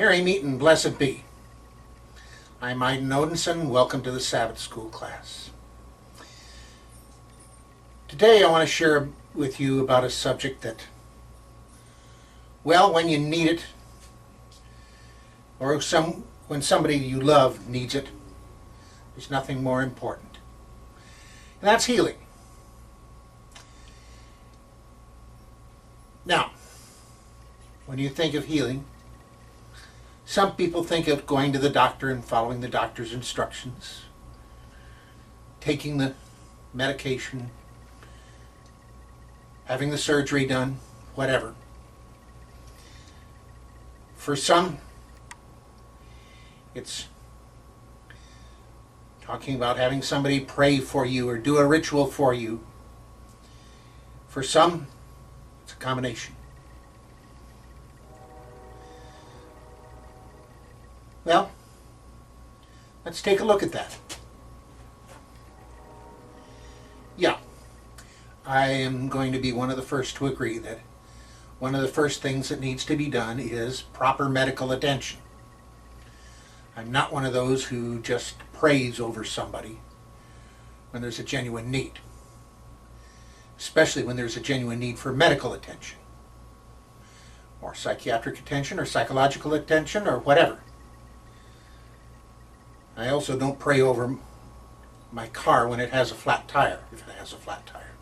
Merry meet and blessed be. I'm Iden Odinson. Welcome to the Sabbath School class. Today I want to share with you about a subject that, well, when you need it, or when somebody you love needs it, there's nothing more important. And that's healing. Now, when you think of healing, some people think of going to the doctor and following the doctor's instructions, taking the medication, having the surgery done, whatever. For some, it's talking about having somebody pray for you or do a ritual for you. For some, it's a combination. Well, let's take a look at that. Yeah, I am going to be one of the first to agree that one of the first things that needs to be done is proper medical attention. I'm not one of those who just prays over somebody when there's a genuine need, especially when there's a genuine need for medical attention, or psychiatric attention, or psychological attention, or whatever. I also don't pray over my car when it has a flat tire, if it has a flat tire.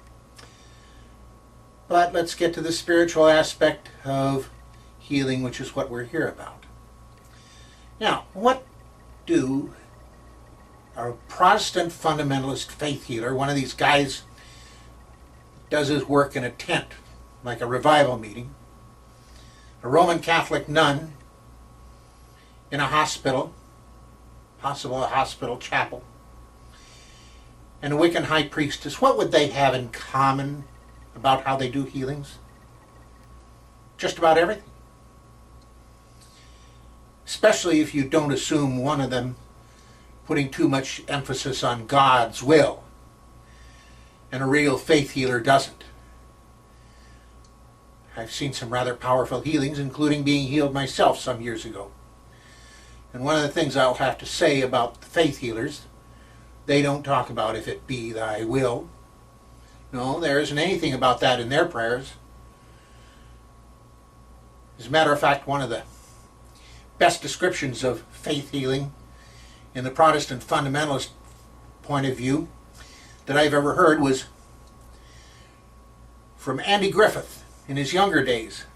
But let's get to the spiritual aspect of healing, which is what we're here about. Now, what do a Protestant fundamentalist faith healer, one of these guys does his work in a tent, like a revival meeting, a Roman Catholic nun in a hospital, possible a hospital chapel, and a Wiccan high priestess, what would they have in common about how they do healings? Just about everything. Especially if you don't assume one of them putting too much emphasis on God's will, and a real faith healer doesn't. I've seen some rather powerful healings, including being healed myself some years ago. And one of the things I'll have to say about the faith healers, they don't talk about if it be thy will. No, there isn't anything about that in their prayers. As a matter of fact, one of the best descriptions of faith healing in the Protestant fundamentalist point of view that I've ever heard was from Andy Griffith in his younger days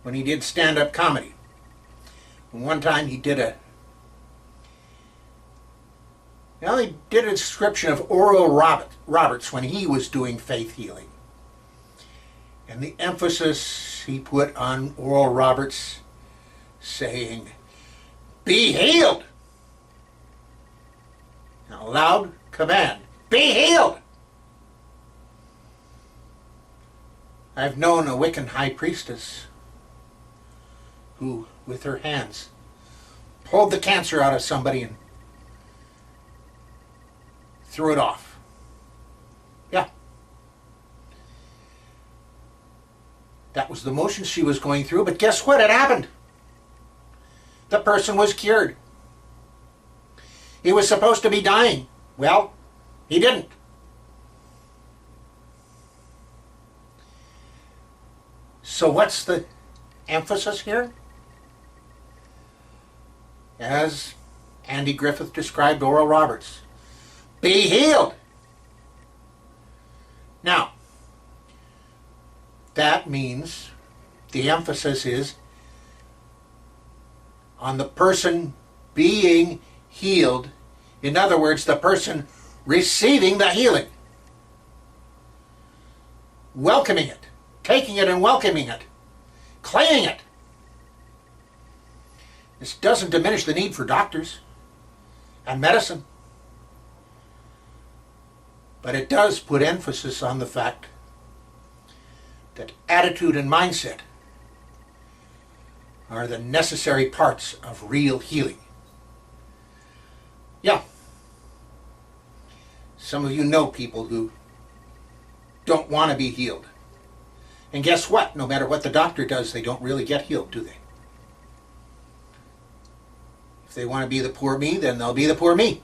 when he did stand-up comedy. One time he did a description of Oral Roberts when he was doing faith healing. And the emphasis he put on Oral Roberts saying, "Be healed!" A loud command, "Be healed!" I've known a Wiccan high priestess who, with her hands, pulled the cancer out of somebody and threw it off. Yeah. That was the motion she was going through, but guess what? It happened. The person was cured. He was supposed to be dying. Well, he didn't. So what's the emphasis here? As Andy Griffith described Oral Roberts, be healed. Now, that means the emphasis is on the person being healed. In other words, the person receiving the healing. Welcoming it, taking it and welcoming it, claiming it. This doesn't diminish the need for doctors and medicine, but it does put emphasis on the fact that attitude and mindset are the necessary parts of real healing. Yeah, some of you know people who don't want to be healed. And guess what? No matter what the doctor does, they don't really get healed, do they? If they want to be the poor me, then they'll be the poor me.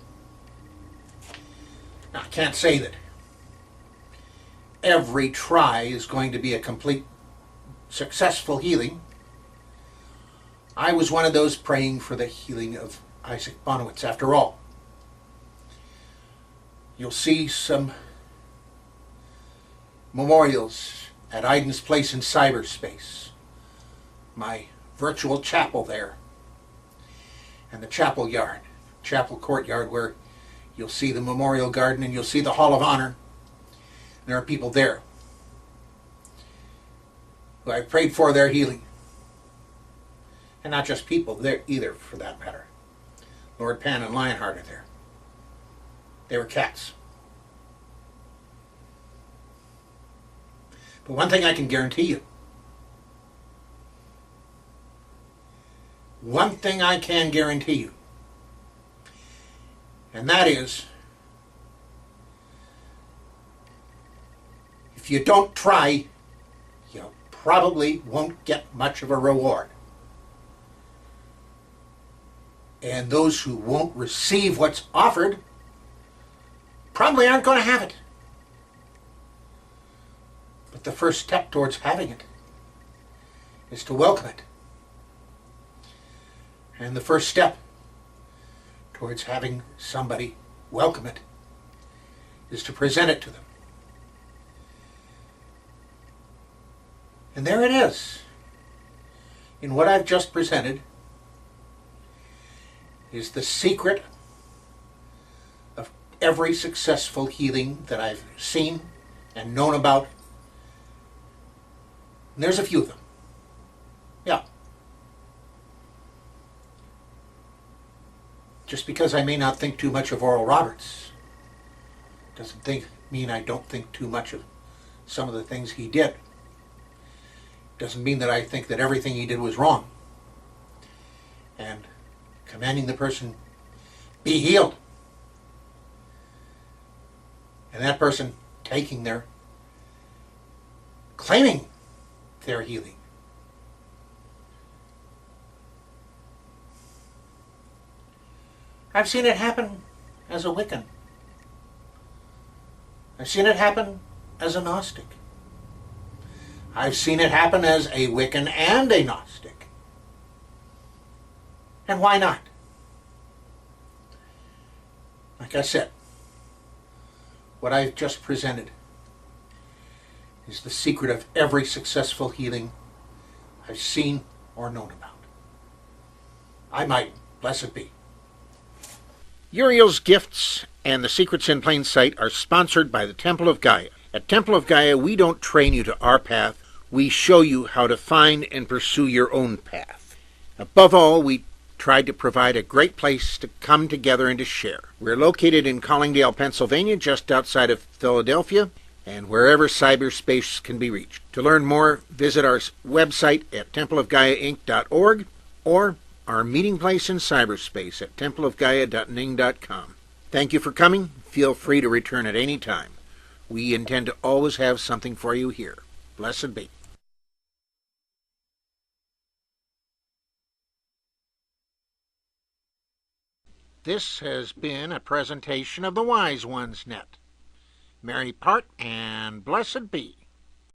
Now, I can't say that every try is going to be a complete successful healing. I was one of those praying for the healing of Isaac Bonowitz. After all, you'll see some memorials at Iden's place in cyberspace, my virtual chapel there, and the chapel courtyard, where you'll see the memorial garden and you'll see the Hall of Honor. There are people there who I prayed for their healing. And not just people there either, for that matter. Lord Pan and Lionheart are there. They were cats. But one thing I can guarantee you. One thing I can guarantee you. And that is, if you don't try, you probably won't get much of a reward. And those who won't receive what's offered probably aren't going to have it. But the first step towards having it is to welcome it. And the first step towards having somebody welcome it is to present it to them. And there it is. In what I've just presented is the secret of every successful healing that I've seen and known about. And there's a few of them. Yeah. Just because I may not think too much of Oral Roberts doesn't mean I don't think too much of some of the things he did. Doesn't mean that I think that everything he did was wrong. And commanding the person, be healed. And that person claiming their healing. I've seen it happen as a Wiccan. I've seen it happen as a Gnostic. I've seen it happen as a Wiccan and a Gnostic. And why not? Like I said, what I've just presented is the secret of every successful healing I've seen or known about. I might, blessed be. Uriel's Gifts and the Secrets in Plain Sight are sponsored by the Temple of Gaia. At Temple of Gaia, we don't train you to our path. We show you how to find and pursue your own path. Above all, we tried to provide a great place to come together and to share. We're located in Collingdale, Pennsylvania, just outside of Philadelphia, and wherever cyberspace can be reached. To learn more, visit our website at templeofgaiainc.org or our meeting place in cyberspace at templeofgaia.ning.com. Thank you for coming. Feel free to return at any time. We intend to always have something for you here. Blessed be. This has been a presentation of the Wise Ones Net. Merry part and blessed be.